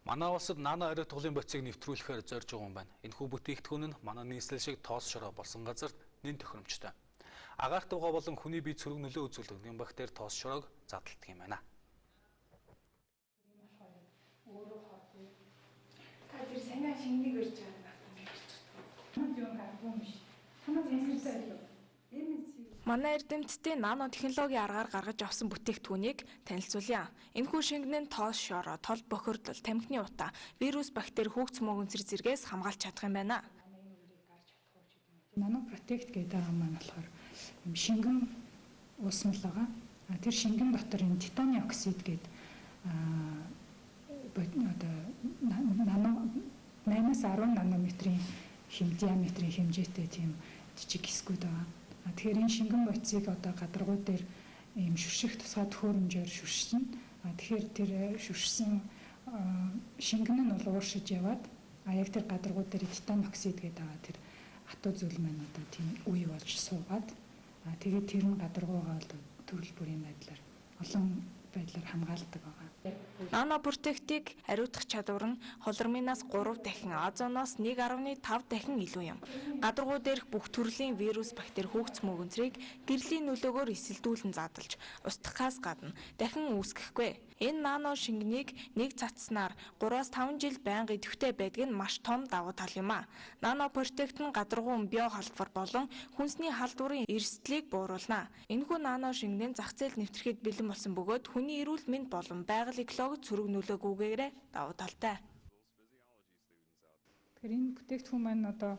Манай улсад нано ариу туглын бодисыг нэвтрүүлэхээр зорж байгаа юм байна. Энэхүү бүтээгдэхүүн нь манай нийслэл шиг тоос шороо болсон газарт нэн тохиромжтой. Агаарт байгаа болон хүний бие цөрөг нөлөө үзүүлдэг нэм бактери тоос шороог задлдаг юм байна. Тэр санаа шинийг өрж байгаа юм. Манай эрдэмтдийн нано технологийн аргаар гаргаж авсан бүтээгдэхүүнийг танилцуулъя. Энэхүү шингэн нь тоос шороо, тол бохирдол, тамхины утаа, вирус, бактери, хүүгц мөөгөнцөр зэргээс хамгаалж чадах юм байна. Nano Protect гэдэг байгаа маань болохоор шингэн уусмал байгаа. Тэр шингэн дотор энэ титаны оксид гэдэг нано 8-10 нанометрийн диаметрийн хэмжээтэй тийм жижиг хэсгүүд байгаа. Тэгэхээр энэ шингэн бодисыг одоо гадаргуу дээр ийм шүрших тусгай төхөөрөмжөөр шүршинэ. Тэгэхээр тэр шүршсэн шингэн нь бол ууршиж яваад яг тэр гадаргуу дээр титан оксид гэдэг байгаа тэр хатуу зүйл маань одоо тийм үе болж суугаад тэгээд тэр нь гадаргуугаа төрөл бүрийн байдлаар олон байдлаар хамгаалдаг байгаа. Nano Protect-ийг хариуцах чадвар нь холорминаас 3 дахин, озоноос 1.5 дахин илүү юм. Гадаргуу дээрх бүх төрлийн вирус, бактери, хүүгц мөөгөнцрийг гэрлийн нөлөөгөөр эсэлдүүлэн задлж, устгахаас гадна дахин үүсгэхгүй. Энэ нано шингэнийг нэг цацснаар 3-5 жил байнга идэвхтэй байдаг нь маш том давуу тал юм а. Nano Protect нь гадаргуу био халдвар болон хүнсний халдварын эрсдлийг бууруулна. Энэхүү нано шингэн зах зээлд нэвтрэхэд бэлэн болсон бөгөөд хүний эрүүл мэнд болон байгаль экологид сөрөг нөлөөгүйгээр давуу талтай. Тэгэхээр энэ бүтээгдэхүүн маань одоо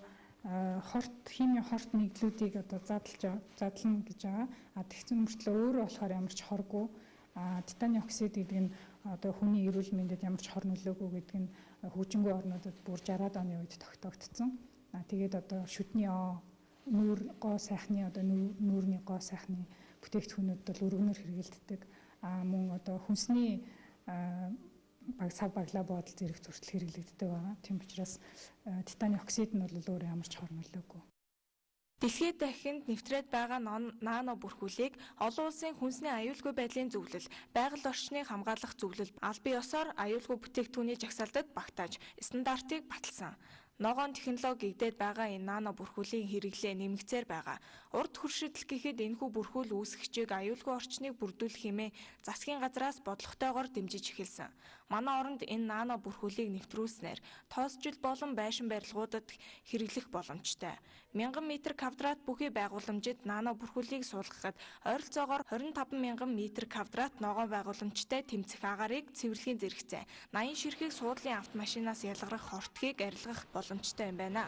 химийн хорт нэгдлүүдийг одоо задлана гэж байгаа. Тэгсэн мөртлөө өөрөө болохоор ямар ч хоргүй. Титаны оксид гэдэг нь одоо хүний эрүүл мэндэд ямар ч хор нөлөөгүй гэдэг нь хөгжингүй орнуудад бүр 60-аад оны үед тогтоогдсон. Тэгээд одоо шүдний нүүр гоо сайхны одоо нүүрний гоо сайхны бүтээгдэхүүнүүд бол өргөнөөр хэрэгэлддэг. Мөн одоо хүнсний сав баглаа бодол зэрэг зурцл хэрэглэгддэг байгаа. Тийм учраас титаны оксид нь бол өөрөө ямар ч хор нөлөөгүй. Дэлхийд дахинд нэвтрээд байгаа нано бүрхүүлийг олон улсын хүнсний аюулгүй байдлын зөвлөл, байгаль орчныг хамгаалах зөвлөл, аль бие ёсоор аюулгүй бүтээгдэхүүний жагсаалтад багтааж стандартыг баталсан. Ногоон технологи игдээд байгаа энэ нано бүрхүүлийн хэрэглээ нэмэгцээр байгаа. Урд хуршидл гэхэд энэхүү бүрхүүл үүсгэгчийг аюулгүй орчныг бүрдүүлэх хэмээн засгийн газраас бодлоготойгоор дэмжиж эхэлсэн. Манай оронд энэ нано бүрхүүлийг нэвтрүүлснээр тоосжил болон байшин барилгуудад хэрэглэх боломжтой. 1000 м2 бүхий байгууламжид нано бүрхүүлийг суулгахад ойролцоогоор 25,000 м2 ногоон байгууламжтай тэмцэх агаарыг цэвэрлэхийн зэрэгцээ. 80 ширхэг суудлын автомашинаас ялгарах хортгийг арилгах боломжтой юм байна.